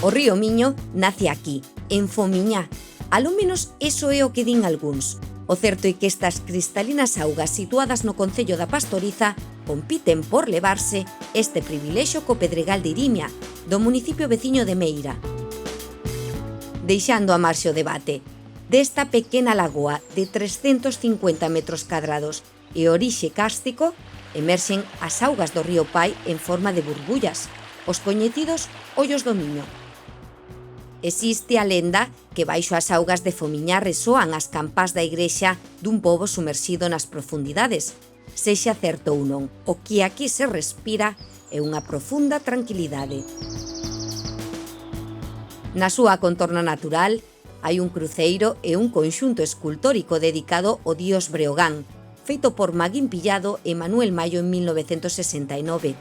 O río Miño nace aquí, en Fomiñá. Alo menos iso é o que din algúns. O certo é que estas cristalinas augas situadas no concello da Pastoriza compiten por levarse este privilexio co Pedregal de Irimia, do municipio veciño de Meira. Deixando a marxe o debate, desta pequena lagoa de 350 metros cadrados e orixe cástico, emerxen as augas do río Pai en forma de burbullas, os coñecidos ollos do Miño. Existe a lenda que baixo as augas de Fomiñá resoan as campás da igrexa dun pobo sumerxido nas profundidades. Sexa certo ou non, o que aquí se respira é unha profunda tranquilidade. Na súa contorna natural hai un cruceiro e un conxunto escultórico dedicado ao dios Breogán, feito por Maguín Pillado e Manuel Mayo en 1969.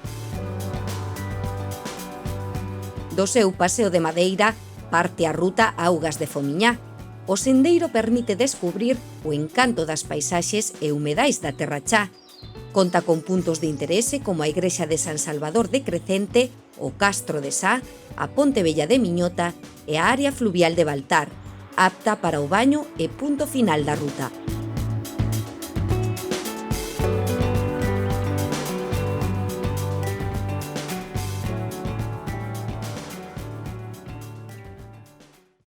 Do seu paseo de madeira parte a ruta Augas de Fomiñá. O sendeiro permite descubrir o encanto das paisaxes e humedais da Terra Chá. Conta con puntos de interese como a igrexa de San Salvador de Crecente, o Castro de Sá, a Ponte Vella de Miñota e a área fluvial de Baltar, apta para o baño e punto final da ruta.